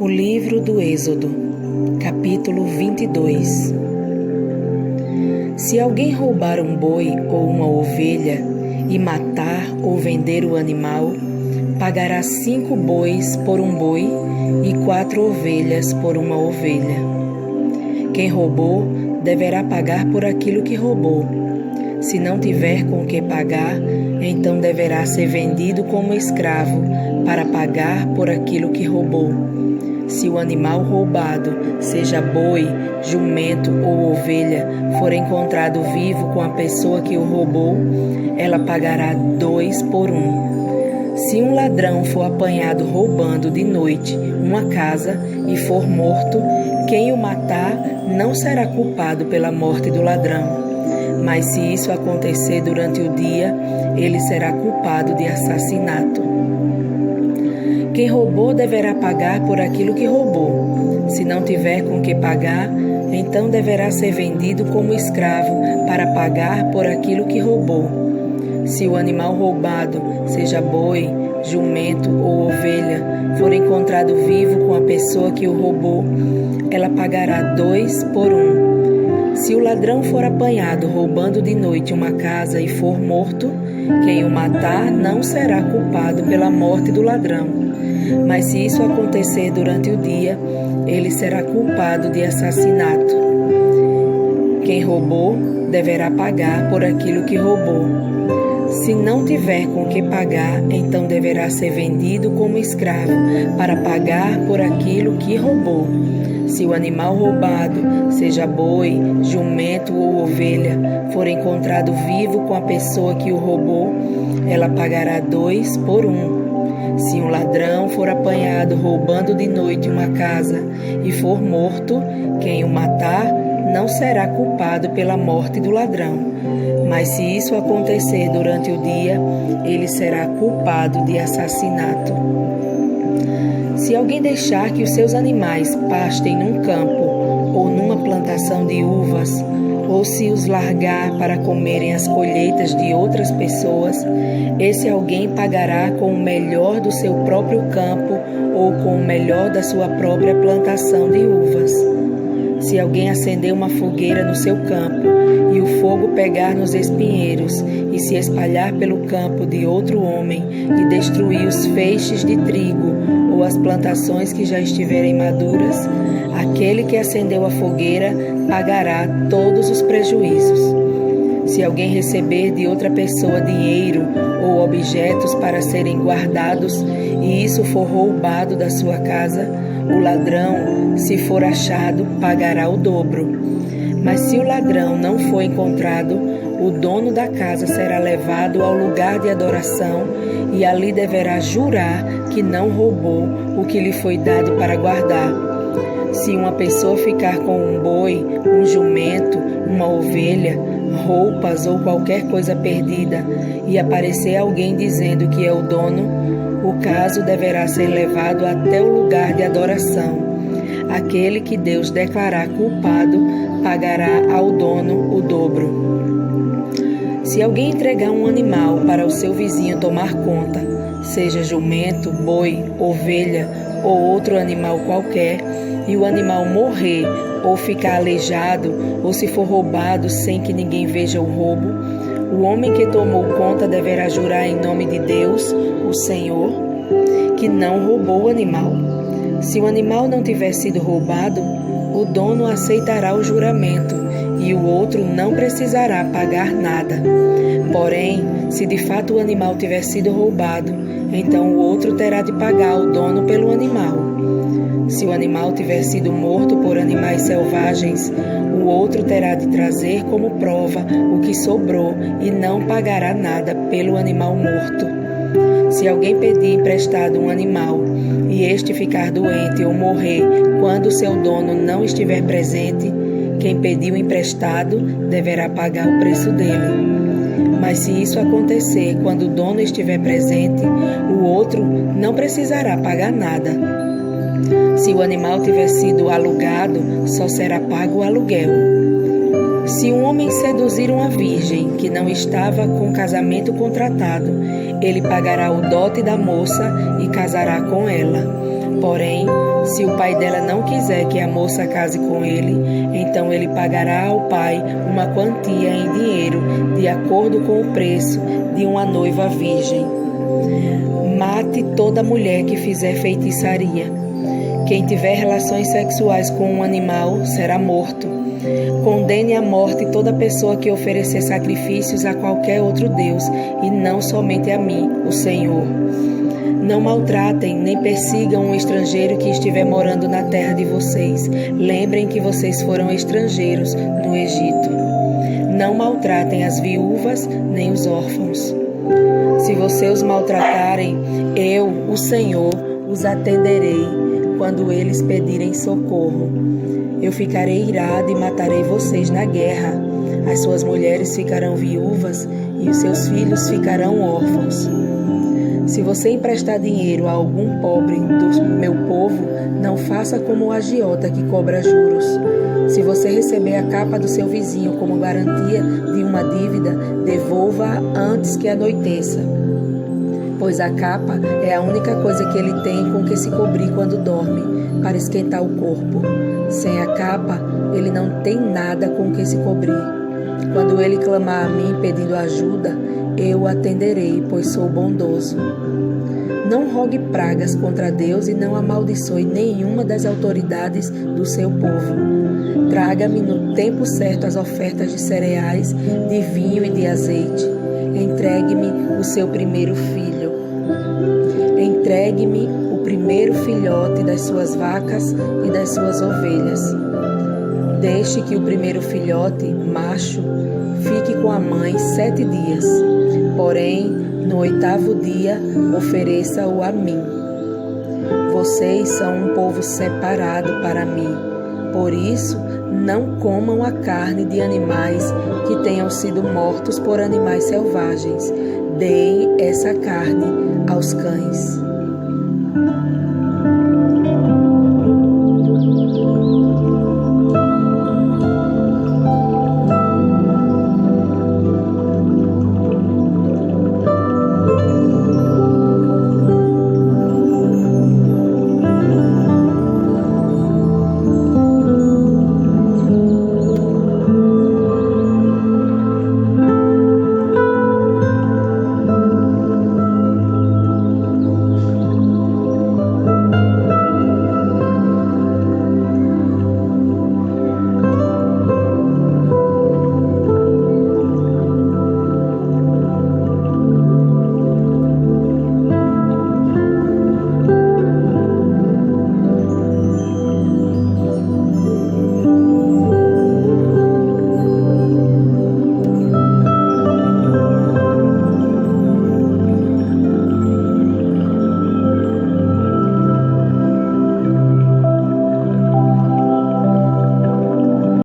O livro do Êxodo, capítulo 22. Se alguém roubar um boi ou uma ovelha e matar ou vender o animal, pagará 5 bois por um boi e 4 ovelhas por uma ovelha. Quem roubou deverá pagar por aquilo que roubou. Se não tiver com o que pagar, então deverá ser vendido como escravo para pagar por aquilo que roubou. Se o animal roubado, seja boi, jumento ou ovelha, for encontrado vivo com a pessoa que o roubou, ela pagará 2 por 1. Se um ladrão for apanhado roubando de noite uma casa e for morto, quem o matar não será culpado pela morte do ladrão. Mas se isso acontecer durante o dia, ele será culpado de assassinato. Quem roubou deverá pagar por aquilo que roubou. Se não tiver com que pagar, então deverá ser vendido como escravo para pagar por aquilo que roubou. Se o animal roubado, seja boi, jumento ou ovelha, for encontrado vivo com a pessoa que o roubou, ela pagará 2 por 1. Se o ladrão for apanhado roubando de noite uma casa e for morto, quem o matar não será culpado pela morte do ladrão. Mas se isso acontecer durante o dia, ele será culpado de assassinato. Quem roubou deverá pagar por aquilo que roubou. Se não tiver com que pagar, então deverá ser vendido como escravo para pagar por aquilo que roubou. Se o animal roubado, seja boi, jumento ou ovelha, for encontrado vivo com a pessoa que o roubou, ela pagará 2 por 1. Se um ladrão for apanhado roubando de noite uma casa e for morto, quem o matar não será culpado pela morte do ladrão. Mas se isso acontecer durante o dia, ele será culpado de assassinato. Se alguém deixar que os seus animais pastem num campo ou numa plantação de uvas, ou se os largar para comerem as colheitas de outras pessoas, esse alguém pagará com o melhor do seu próprio campo ou com o melhor da sua própria plantação de uvas. Se alguém acender uma fogueira no seu campo e o fogo pegar nos espinheiros e se espalhar pelo campo de outro homem e destruir os feixes de trigo ou as plantações que já estiverem maduras, aquele que acendeu a fogueira pagará todos os prejuízos. Se alguém receber de outra pessoa dinheiro ou objetos para serem guardados e isso for roubado da sua casa, o ladrão, se for achado, pagará o dobro. Mas se o ladrão não for encontrado, o dono da casa será levado ao lugar de adoração e ali deverá jurar que não roubou o que lhe foi dado para guardar. Se uma pessoa ficar com um boi, um jumento, uma ovelha, roupas ou qualquer coisa perdida e aparecer alguém dizendo que é o dono, o caso deverá ser levado até o lugar de adoração. Aquele que Deus declarar culpado pagará ao dono o dobro. Se alguém entregar um animal para o seu vizinho tomar conta, seja jumento, boi, ovelha ou outro animal qualquer, e o animal morrer ou ficar aleijado ou se for roubado sem que ninguém veja o roubo, o homem que tomou conta deverá jurar em nome de Deus, o Senhor, que não roubou o animal. Se o animal não tiver sido roubado, o dono aceitará o juramento e o outro não precisará pagar nada. Porém, se de fato o animal tiver sido roubado, então o outro terá de pagar ao dono pelo animal. Se o animal tiver sido morto por animais selvagens, o outro terá de trazer como prova o que sobrou e não pagará nada pelo animal morto. Se alguém pedir emprestado um animal e este ficar doente ou morrer quando seu dono não estiver presente, quem pediu emprestado deverá pagar o preço dele. Mas se isso acontecer quando o dono estiver presente, o outro não precisará pagar nada. Se o animal tiver sido alugado, só será pago o aluguel. Se um homem seduzir uma virgem que não estava com casamento contratado, ele pagará o dote da moça e casará com ela. Porém, se o pai dela não quiser que a moça case com ele, então ele pagará ao pai uma quantia em dinheiro, de acordo com o preço de uma noiva virgem. Mate toda mulher que fizer feitiçaria. Quem tiver relações sexuais com um animal será morto. Condene à morte toda pessoa que oferecer sacrifícios a qualquer outro Deus, e não somente a mim, o Senhor. Não maltratem nem persigam um estrangeiro que estiver morando na terra de vocês. Lembrem que vocês foram estrangeiros no Egito. Não maltratem as viúvas nem os órfãos. Se vocês os maltratarem, eu, o Senhor, os atenderei quando eles pedirem socorro. Eu ficarei irado e matarei vocês na guerra. As suas mulheres ficarão viúvas e os seus filhos ficarão órfãos. Se você emprestar dinheiro a algum pobre do meu povo, não faça como o agiota que cobra juros. Se você receber a capa do seu vizinho como garantia de uma dívida, devolva-a antes que anoiteça, pois a capa é a única coisa que ele tem com que se cobrir quando dorme, para esquentar o corpo. Sem a capa, ele não tem nada com que se cobrir. Quando ele clamar a mim pedindo ajuda, eu o atenderei, pois sou bondoso. Não rogue pragas contra Deus e não amaldiçoe nenhuma das autoridades do seu povo. Traga-me no tempo certo as ofertas de cereais, de vinho e de azeite. Entregue-me o seu primeiro filho. Entregue-me o primeiro filhote das suas vacas e das suas ovelhas. Deixe que o primeiro filhote, macho, fique com a mãe 7 dias. Porém, no 8º dia, ofereça-o a mim. Vocês são um povo separado para mim. Por isso, não comam a carne de animais que tenham sido mortos por animais selvagens. Deem essa carne aos cães.